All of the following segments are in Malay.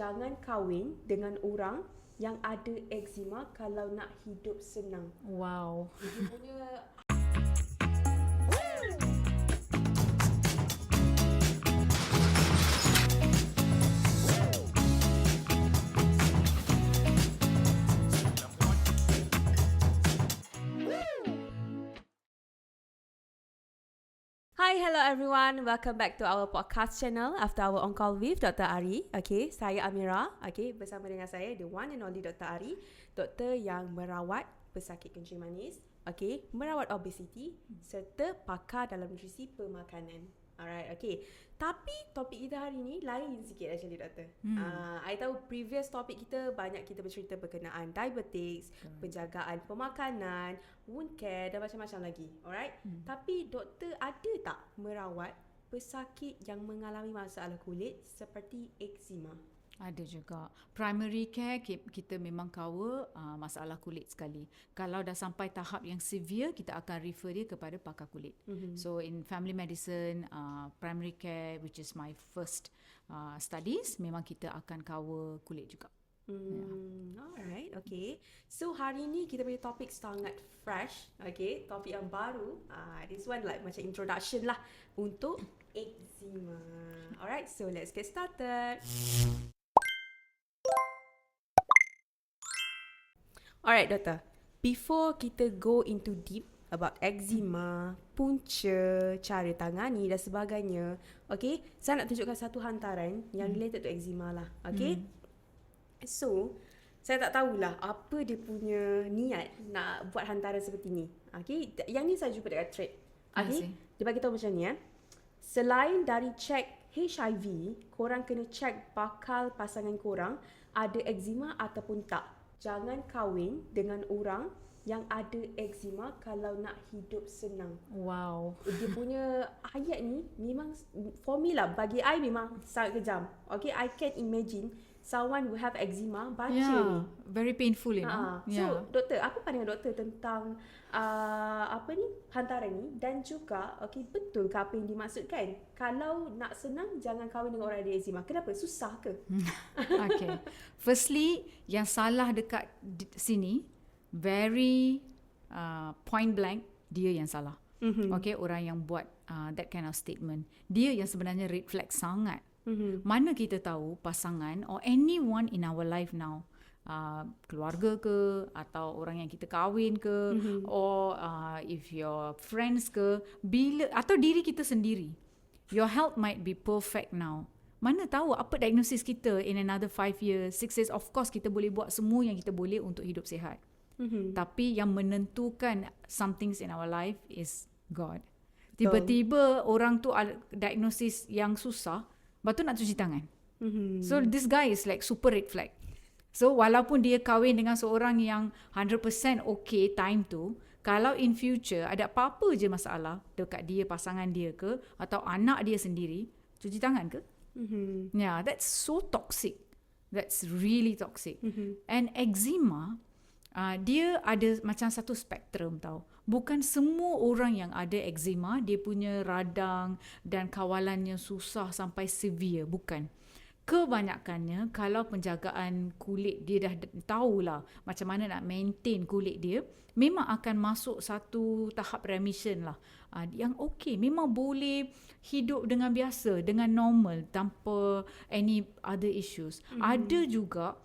jangan kahwin dengan orang yang ada eczema kalau nak hidup senang. Wow. Dia punya Hi, hello everyone. Welcome back to our podcast channel after our on call with Dr. Ari. Okay, saya Amira. Okay, bersama dengan saya the one and only Dr. Ari, doktor yang merawat pesakit kencing manis, okay, merawat obesiti serta pakar dalam nutrisi pemakanan. Alright, okay. Tapi topik kita hari ni lain sikit actually, doktor. I tahu previous topik kita banyak kita bercerita berkenaan diabetes, penjagaan pemakanan, wound care dan macam-macam lagi. Alright? Tapi doktor ada tak merawat pesakit yang mengalami masalah kulit seperti eczema? Ada juga. Primary care kita memang cover masalah kulit sekali. Kalau dah sampai tahap yang severe, kita akan refer dia kepada pakar kulit. So in family medicine, primary care, which is my first studies, memang kita akan cover kulit juga. Alright, okay. So hari ni kita punya topik sangat fresh, okay. Topik yang baru. This one like macam introduction lah untuk eczema. Alright, so let's get started. Alright, doktor. Before kita go into deep about eczema, punca, cara tangani dan sebagainya, okay, saya nak tunjukkan satu hantaran yang related to eczema lah, okay. So, saya tak tahulah apa dia punya niat nak buat hantaran seperti ni. Okay, yang ni saya jumpa dekat thread. Okay, dia bagi tahu macam ni. Selain dari check HIV, korang kena check bakal pasangan korang ada eczema ataupun tak. Jangan kahwin dengan orang yang ada eczema kalau nak hidup senang. Wow. Dia punya ayat ni memang for me lah, bagi I memang sangat kejam. Okay, I can imagine someone who have eczema baca ni. Very painful, you know. So, doktor, apa pandangan doktor tentang hantaran ni dan juga okay, betul ke apa yang dimaksudkan? Kalau nak senang jangan kahwin dengan orang ada eczema. Kenapa? Susah ke? Okay. Firstly, yang salah dekat sini, very point blank, dia yang salah. Okay, orang yang buat that kind of statement. Dia yang sebenarnya red flag sangat. Mana kita tahu pasangan or anyone in our life now, keluarga ke atau orang yang kita kahwin ke, or if your friends ke, bila atau diri kita sendiri, your health might be perfect now. Mana tahu apa diagnosis kita in another 5 years, 6 years. Of course kita boleh buat semua yang kita boleh untuk hidup sihat. Tapi yang menentukan some things in our life is God. Tiba-tiba orang tu diagnosis yang susah, lepas tu nak cuci tangan. So this guy is like super red flag. So walaupun dia kahwin dengan seorang yang 100% okay time tu, kalau in future ada apa-apa je masalah dekat dia, pasangan dia ke atau anak dia sendiri, cuci tangan ke? Yeah, that's so toxic. That's really toxic. And eczema, dia ada macam satu spektrum tau. Bukan semua orang yang ada eczema dia punya radang dan kawalannya susah sampai severe, bukan. Kebanyakannya kalau penjagaan kulit dia dah tahulah macam mana nak maintain kulit dia, memang akan masuk satu tahap remission lah. Yang okey, memang boleh hidup dengan biasa, dengan normal tanpa any other issues. Ada juga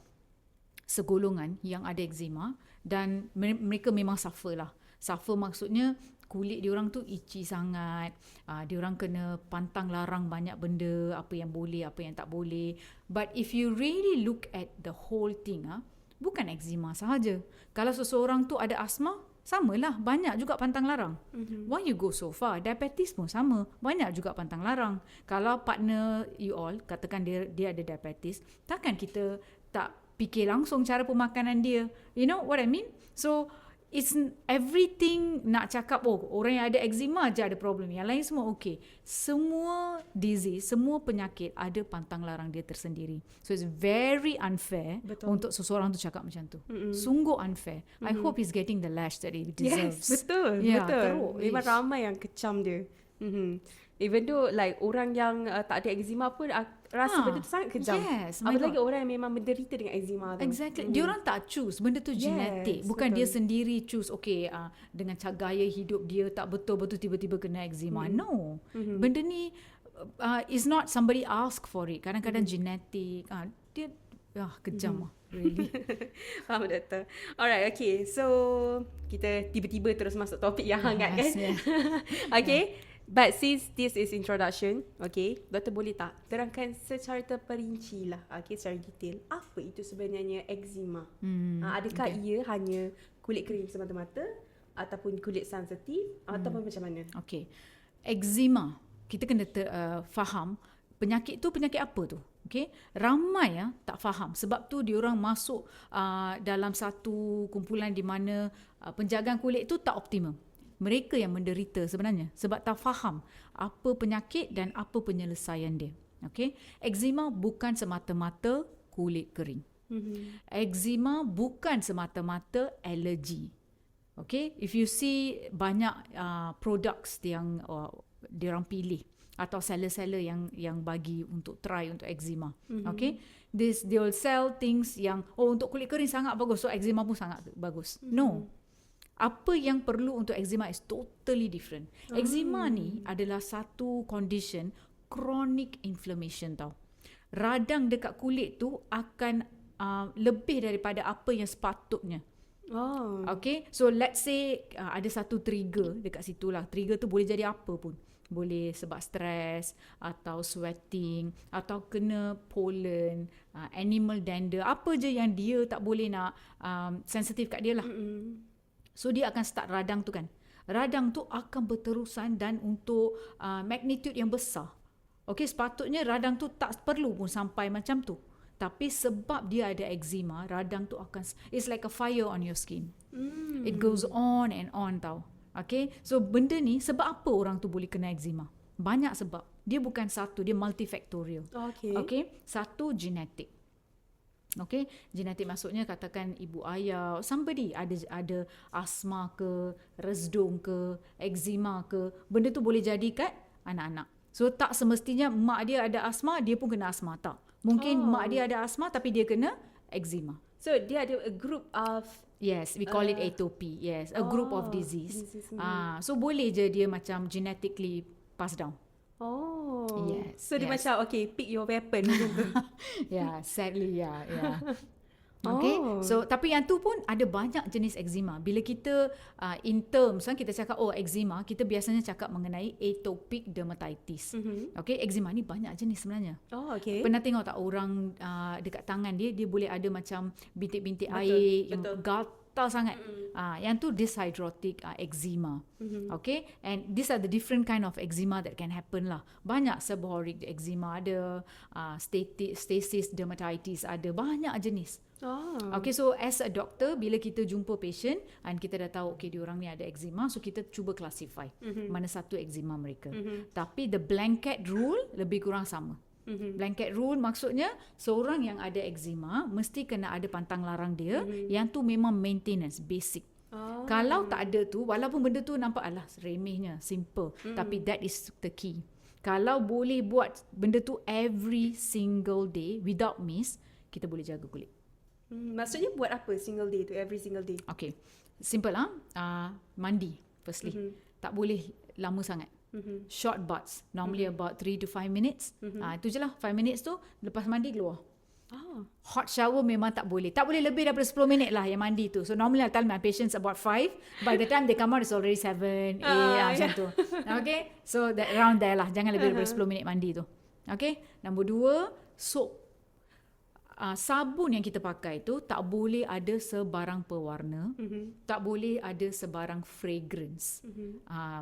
segolongan yang ada eczema dan mereka memang suffer lah. Suffer maksudnya kulit diorang tu itchy sangat. Diorang kena pantang larang banyak benda, apa yang boleh, apa yang tak boleh. But if you really look at the whole thing, bukan eczema sahaja. Kalau seseorang tu ada asma, samalah, banyak juga pantang larang. Why you go so far? Diabetes pun sama, banyak juga pantang larang. Kalau partner you all, katakan dia ada diabetes, takkan kita tak fikir langsung cara pemakanan dia. You know what I mean? So it's everything nak cakap orang yang ada eczema je ada problem, yang lain semua okey. Semua disease, semua penyakit ada pantang larang dia tersendiri. So it's very unfair untuk seseorang tu cakap macam tu. Sungguh unfair. I hope he's getting the lash that he deserves. Yes, betul. Teruk. Memang ramai yang kecam dia. Even though like orang yang tak ada eczema pun rasa benda tu sangat kejam. Yes, my Apalagi God. orang yang memang menderita dengan eczema tu. Exactly. Diorang tak choose. Benda tu genetik. Yes, Bukan betul. dia sendiri choose. Okay, dengan gaya hidup dia tak betul-betul tiba-tiba kena eczema. No. Benda ni is not somebody ask for it. Kadang-kadang genetik. Dia kejam lah. Really. Faham doktor. Alright, okay. So, kita tiba-tiba terus masuk topik yang hangat kan? Yeah. Okay. But since this is introduction, okay, doktor boleh tak terangkan secara terperinci lah, okay, secara detail, apa itu sebenarnya eczema? Adakah ia hanya kulit kering semata-mata ataupun kulit sensitif ataupun macam mana? Okay. Eczema. Kita kena faham penyakit tu penyakit apa tu. Okay? Ramai tak faham. Sebab tu diorang masuk dalam satu kumpulan di mana penjagaan kulit tu tak optimum. Mereka yang menderita sebenarnya sebab tak faham apa penyakit dan apa penyelesaian dia. Okay? Eczema bukan semata-mata kulit kering. Eczema bukan semata-mata alergi. Okay? If you see banyak products yang diorang pilih atau seller-seller yang bagi untuk try untuk eczema. Okay? They will sell things yang untuk kulit kering sangat bagus, so eczema pun sangat bagus. No. Apa yang perlu untuk eczema is totally different. Eczema ni adalah satu condition chronic inflammation tau. Radang dekat kulit tu akan lebih daripada apa yang sepatutnya. Okay, so let's say ada satu trigger dekat situ lah. Trigger tu boleh jadi apa pun. Boleh sebab stres atau sweating atau kena pollen, animal dander, apa je yang dia tak boleh nak sensitif kat dia lah. So dia akan start radang tu kan. Radang tu akan berterusan dan untuk magnitude yang besar. Okay, sepatutnya radang tu tak perlu pun sampai macam tu. Tapi sebab dia ada eczema, radang tu akan, it's like a fire on your skin. It goes on and on tau. Okay, so benda ni sebab apa orang tu boleh kena eczema? Banyak sebab. Dia bukan satu, dia multifactorial. Okay, satu genetik. Okay, genetik maksudnya katakan ibu ayah, somebody ada asma ke, resdung ke, eczema ke, benda tu boleh jadi kat anak-anak. So tak semestinya mak dia ada asma, dia pun kena asma, tak. Mungkin mak dia ada asma tapi dia kena eczema. So dia ada a group of, yes, we call it atopy. Yes, a group of disease. So boleh je dia macam genetically passed down. Yes. So dia macam okay, pick your weapon macam tu. Yeah, sadly yeah. Okay, so tapi yang tu pun ada banyak jenis eczema. Bila kita in terms kita cakap eczema, kita biasanya cakap mengenai atopic dermatitis. Okay, eczema ni banyak jenis sebenarnya. Okay. Pernah tengok tak orang dekat tangan dia boleh ada macam bintik-bintik air yang gatal sangat. Yang tu dyshydrotic eczema. Okay, and these are the different kind of eczema that can happen lah. Banyak seborrheic eczema ada, stasis dermatitis ada, banyak jenis. Okay, so as a doctor, bila kita jumpa patient and kita dah tahu okay, diorang ni ada eczema, so kita cuba classify mana satu eczema mereka. Tapi the blanket rule lebih kurang sama. Blanket rule maksudnya seorang yang ada eczema mesti kena ada pantang larang dia, yang tu memang maintenance basic. Kalau tak ada tu, walaupun benda tu nampak alah remehnya, simple, tapi that is the key. Kalau boleh buat benda tu every single day without miss, kita boleh jaga kulit. Maksudnya buat apa single day tu, every single day? Okay, simple lah. Mandi firstly. Tak boleh lama sangat. Short baths, normally about 3 to 5 minutes. Itu je lah, 5 minutes tu lepas mandi keluar. Hot shower memang tak boleh. Tak boleh lebih daripada 10 minit lah yang mandi tu. So normally I tell my patients about 5. By the time they come out it's already 7, 8 macam tu. Okay, so that around there lah. Jangan lebih daripada 10 minit mandi tu. Okay, nombor 2, soap. Sabun yang kita pakai tu tak boleh ada sebarang pewarna, tak boleh ada sebarang fragrance,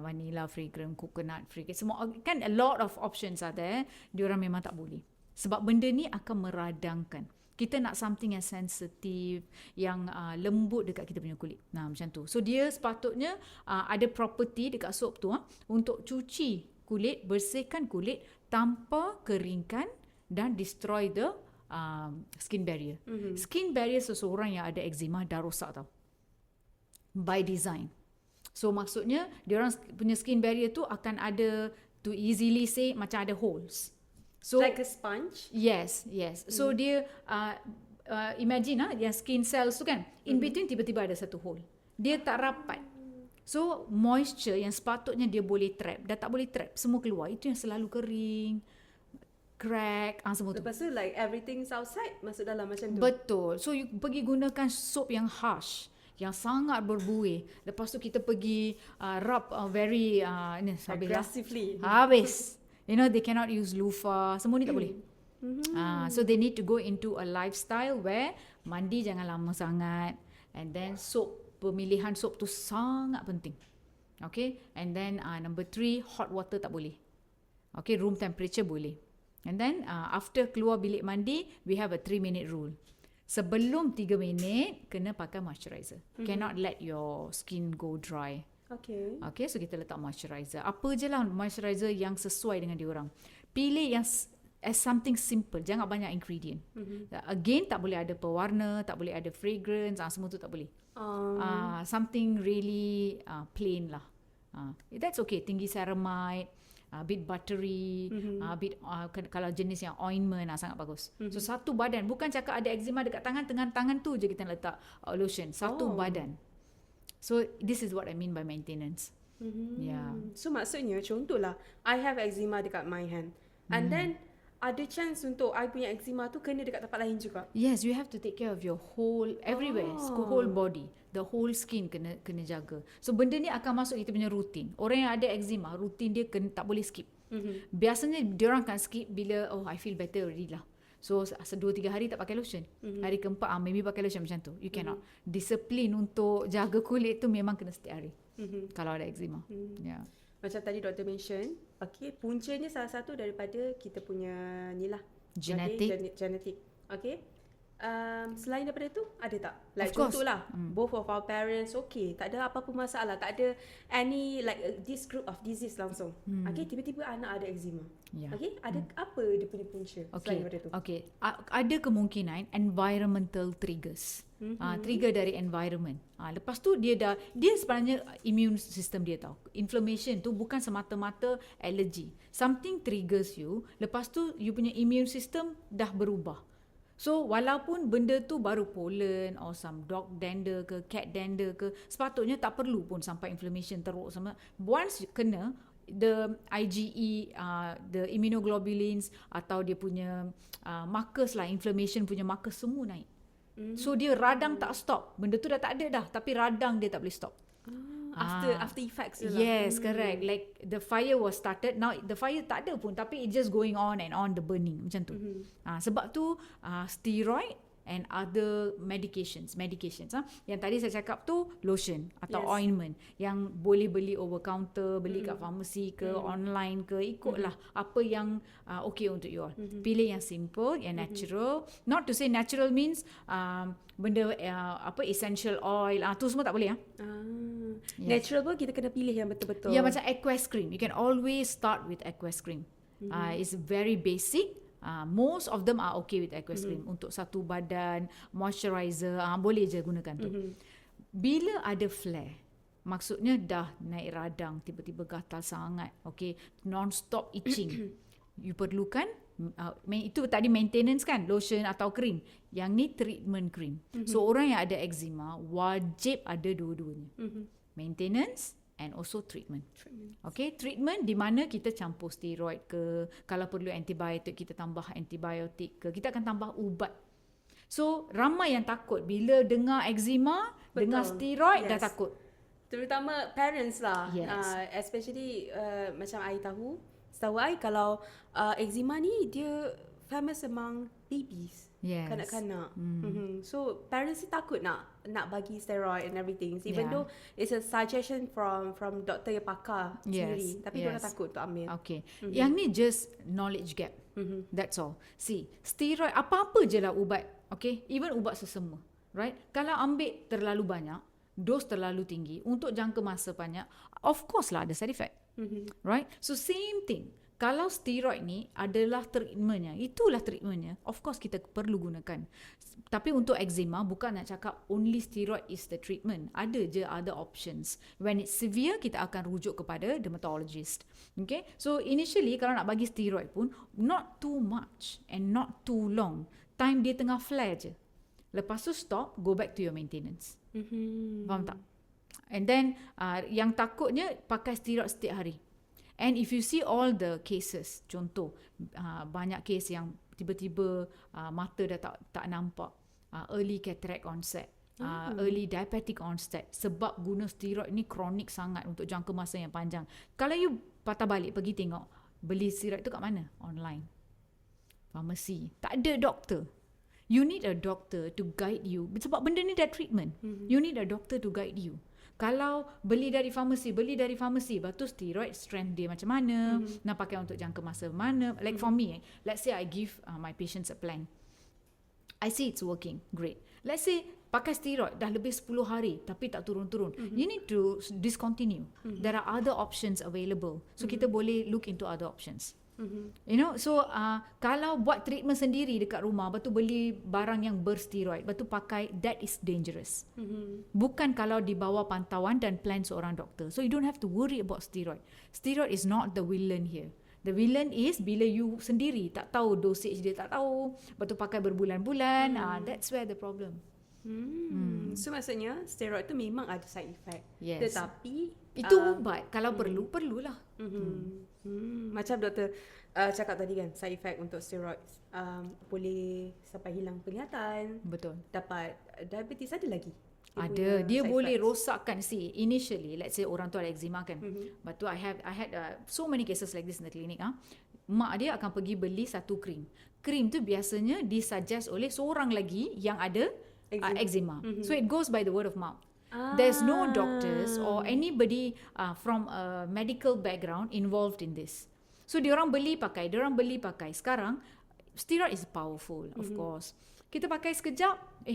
vanilla fragrance, coconut fragrance, semua kan, a lot of options are there. Diorang memang tak boleh sebab benda ni akan meradangkan. Kita nak something yang sensitif, yang lembut dekat kita punya kulit. Macam tu. So dia sepatutnya ada property dekat soap tu untuk cuci kulit, bersihkan kulit tanpa keringkan dan destroy the skin barrier. Skin barrier seseorang yang ada eczema dah rosak tau. By design. So maksudnya diorang punya skin barrier tu akan ada, to easily say, macam ada holes. So like a sponge. yes. So dia imagine yang skin cells tu kan, in between tiba-tiba ada satu hole. Dia tak rapat. So moisture yang sepatutnya dia boleh trap, dah tak boleh trap, semua keluar. Itu yang selalu kering, crack, semua tu. Lepas tu like everything's outside, masuk dalam macam tu. Betul. So you pergi gunakan soap yang harsh, yang sangat berbuih. Lepas tu kita pergi rub very Aggressively. habis. You know, they cannot use loofah. Semua ni tak boleh. So they need to go into a lifestyle where mandi jangan lama sangat, and then soap, pemilihan soap tu sangat penting. Okay, and then number 3, hot water tak boleh. Okay, room temperature boleh. And then after keluar bilik mandi, we have a 3-minute rule. Sebelum 3 minit kena pakai moisturizer. Cannot let your skin go dry. Okay. Okay, so kita letak moisturizer. Apa je lah moisturizer yang sesuai dengan diorang. Pilih yang as something simple, jangan banyak ingredient. Again, tak boleh ada pewarna, tak boleh ada fragrance, semua tu tak boleh. Something really plain lah. That's okay. Tinggi ceramide, a bit buttery, a bit kalau jenis yang ointment sangat bagus. So satu badan, bukan cakap ada eczema dekat tangan, tengah tangan tu je kita letak lotion. Satu badan. So this is what I mean by maintenance. Yeah. So maksudnya contohlah I have eczema dekat my hand, and then ada chance untuk I punya eczema tu kena dekat tempat lain juga. Yes, you have to take care of your whole everywhere, whole body, the whole skin kena jaga. So benda ni akan masuk kita punya rutin. Orang yang ada eczema, rutin dia tak boleh skip. Biasanya dia orang akan skip bila I feel better already lah. So 2-3 hari tak pakai lotion. Hari keempat maybe pakai lotion macam tu. You cannot. Disiplin untuk jaga kulit tu memang kena setiap hari. Kalau ada eczema. Yeah. Macam tadi doktor mention, okay, puncanya salah satu daripada kita punya ni lah, genetic. Okay, genetic. Okay. Selain daripada tu ada tak? Like Of course. contohlah, both of our parents okay, tak ada apa-apa masalah, tak ada any like this group of disease langsung. Okay, tiba-tiba anak ada eczema. Yeah. Okay, ada apa dia punya punca selain daripada tu? Okay. Ada kemungkinan environmental triggers. Trigger dari environment. Lepas tu dia sebenarnya immune system dia tahu. Inflammation tu bukan semata-mata allergy. Something triggers you, lepas tu you punya immune system dah berubah. So walaupun benda tu baru pollen or some dog dander ke cat dander ke, sepatutnya tak perlu pun sampai inflammation teruk sama. Once kena, the IgE, the immunoglobulins atau dia punya markers lah, inflammation punya markers semua naik. So dia radang tak stop. Benda tu dah tak ada dah, tapi radang dia tak boleh stop. After effects je lah. Yes, correct. Like the fire was started, now the fire tak ada pun, tapi it just going on and on, the burning macam tu. Sebab tu steroid and other medications. Yang tadi saya cakap tu lotion atau ointment yang boleh beli over counter, beli kat pharmacy ke online ke, ikutlah apa yang okay untuk you all. Pilih yang simple, yang natural. Not to say natural means benda essential oil tu semua tak boleh Natural pun kita kena pilih yang betul-betul. Ya, macam Aqueous cream. You can always start with Aqueous cream. It's very basic. Most of them are okay with Aqueous cream. Untuk satu badan, moisturizer, boleh je gunakan tu. Bila ada flare, maksudnya dah naik radang, tiba-tiba gatal sangat, okay, non-stop itching, you perlukan itu tadi maintenance kan, lotion atau cream. Yang ni treatment cream. So orang yang ada eczema wajib ada dua-duanya. Maintenance and also treatment. Okay, treatment di mana kita campur steroid ke, kalau perlu antibiotik kita tambah antibiotik ke, kita akan tambah ubat. So ramai yang takut bila dengar eczema, dengar steroid, dah takut. Terutama parents lah. Especially macam setahu I kalau eczema ni dia famous among babies. Kanak-kanak. So parents ni takut nak bagi steroid and everything. Even though it's a suggestion from doktor yang pakar sendiri, tapi mereka takut untuk ambil. Okay. Yang ni just knowledge gap. That's all. See, steroid apa-apa je lah ubat. Okay, even ubat sesama, right? Kalau ambil terlalu banyak, dos terlalu tinggi untuk jangka masa banyak, of course lah ada side effect. Right? So same thing. Kalau steroid ni adalah treatmentnya, itulah treatmentnya, of course kita perlu gunakan. Tapi untuk eczema, bukan nak cakap only steroid is the treatment. Ada je other options. When it's severe, kita akan rujuk kepada dermatologist. Okay? So initially, kalau nak bagi steroid pun, not too much and not too long. Time dia tengah flare je. Lepas tu stop, go back to your maintenance. Faham tak? And then, yang takutnya pakai steroid setiap hari. And if you see all the cases, contoh, banyak case yang tiba-tiba mata dah tak nampak, early cataract onset, early diabetic onset, sebab guna steroid ni kronik sangat untuk jangka masa yang panjang. Kalau you patah balik pergi tengok, beli steroid tu kat mana? Online. Pharmacy. Tak ada doktor. You need a doctor to guide you. Sebab benda ni dah treatment. You need a doctor to guide you. Kalau beli dari farmasi, lepas tu steroid strength dia macam mana, nak pakai untuk jangka masa mana. Like for me, let's say I give my patients a plan. I see it's working, great. Let's say pakai steroid dah lebih 10 hari tapi tak turun-turun. You need to discontinue. There are other options available. So kita boleh look into other options. You know, so kalau buat treatment sendiri dekat rumah, lepas tu beli barang yang bersteroid, lepas tu pakai, that is dangerous. Bukan kalau di bawah pantauan dan plan seorang doktor. So you don't have to worry about steroid. Steroid is not the villain here. The villain is bila you sendiri tak tahu dosage dia, tak tahu, lepas tu pakai berbulan-bulan. That's where the problem. So maksudnya steroid tu memang ada side effect. Yes. Tetapi itu ubat. Kalau perlulah. Macam doktor cakap tadi kan, side effect untuk steroid boleh sampai hilang penglihatan. Betul. Dapat diabetes, ada lagi. Ada, dia boleh rosakkan. See, initially, let's say orang tu ada eczema kan. But tu I had so many cases like this in the clinic. Mak dia akan pergi beli satu krim. Krim tu biasanya disuggest oleh seorang lagi yang ada eczema. So it goes by the word of mouth. There's no doctors or anybody from a medical background involved in this. So diorang beli pakai. Sekarang steroid is powerful, of course. Kita pakai sekejap,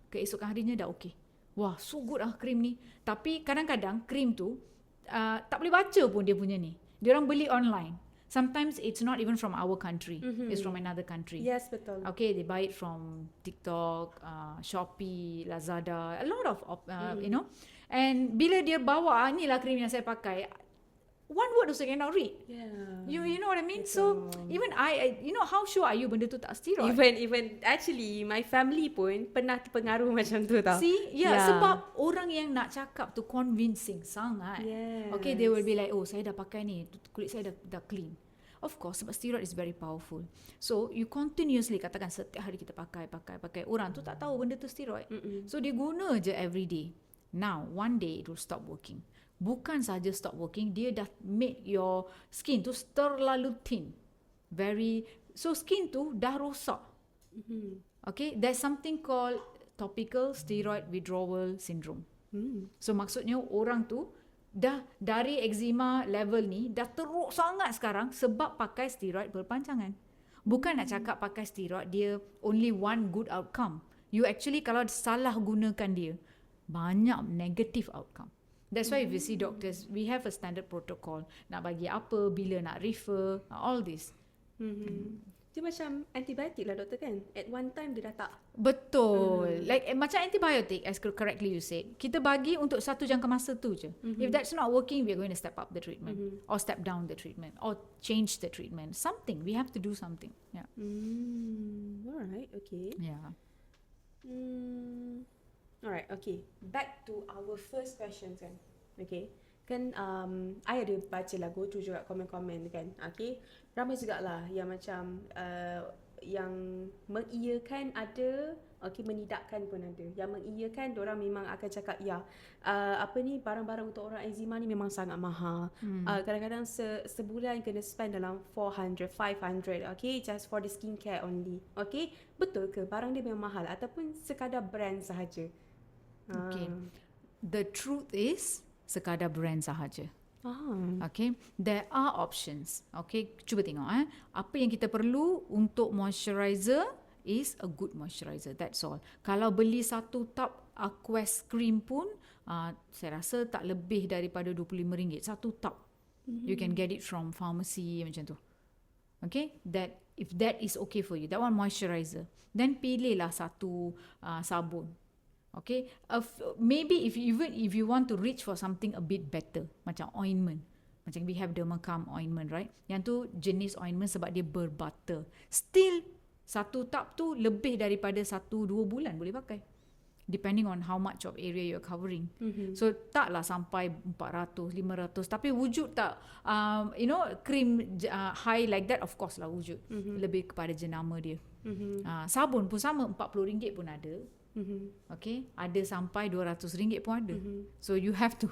keesokan harinya dah okey. Wah, so good krim ni. Tapi kadang-kadang krim tu tak boleh baca pun dia punya ni. Diorang beli online. Sometimes it's not even from our country. It's from another country. Yes, betul. Okay, they buy it from TikTok, Shopee, Lazada, a lot of you know. And bila dia bawa, inilah krim yang saya pakai, one word also cannot read. Yeah. You know what I mean? Betul. So even I you know, how sure are you benda tu tak steroid? Even actually my family pun pernah terpengaruh macam tu tau. See, sebab orang yang nak cakap tu convincing sangat. Yes. Okay, they will be like, oh, saya dah pakai ni, kulit saya dah clean. Of course, sebab steroid is very powerful. So, you continuously, katakan setiap hari kita pakai. Orang tu tak tahu benda tu steroid. So, dia guna je every day. Now, one day it will stop working. Bukan saja stop working, dia dah make your skin tu terlalu thin. So, skin tu dah rosak. Okay, there's something called topical steroid withdrawal syndrome. So, maksudnya orang tu dah dari eczema level ni dah teruk sangat sekarang sebab pakai steroid berpanjangan. Bukan nak cakap pakai steroid dia only one good outcome. You actually kalau salah gunakan dia, banyak negative outcome. That's why if you see doctors, we have a standard protocol. Nak bagi apa, bila nak refer, all this. Dia macam antibiotik lah doktor kan. At one time dia dah tak. Betul. Like macam antibiotik, as correctly you said, kita bagi untuk satu jangka masa tu je. If that's not working, we are going to step up the treatment or step down the treatment or change the treatment. Something. We have to do something. Yeah. Alright, okay. Yeah. Alright, okay. Back to our first questions kan. Okay. Kan I ada baca lah, go through juga komen-komen kan. Okay. Ramai jugalah yang macam yang mengiyakan ada, okay, menidakkan pun ada. Yang mengiyakan, diorang memang akan cakap ya, apa ni, barang-barang untuk orang eczema ni memang sangat mahal. Kadang-kadang sebulan kena spend dalam 400, 500, okay, just for the skincare only. Okay, betul ke barang dia memang mahal ataupun sekadar brand sahaja? Okay. The truth is sekadar brand sahaja. Okay, there are options. Okay, cuba tengok apa yang kita perlu untuk moisturizer is a good moisturizer. That's all. Kalau beli satu tub Aquest cream pun saya rasa tak lebih daripada RM25 satu tub. You can get it from pharmacy macam tu. Okay, that if that is okay for you, that one moisturizer, then pilihlah satu sabun. Okay, maybe if you want to reach for something a bit better, macam ointment, macam we have Dermacalm ointment, right? Yang tu jenis ointment sebab dia berbutter. Still satu tub tu lebih daripada 1-2 bulan boleh pakai, depending on how much of area you're covering. So taklah sampai 400, 500, tapi wujud tak cream high like that, of course lah wujud. Lebih kepada jenama dia. Sabun pun sama, RM40 pun ada. Okay, ada sampai RM200 pun ada. So you have to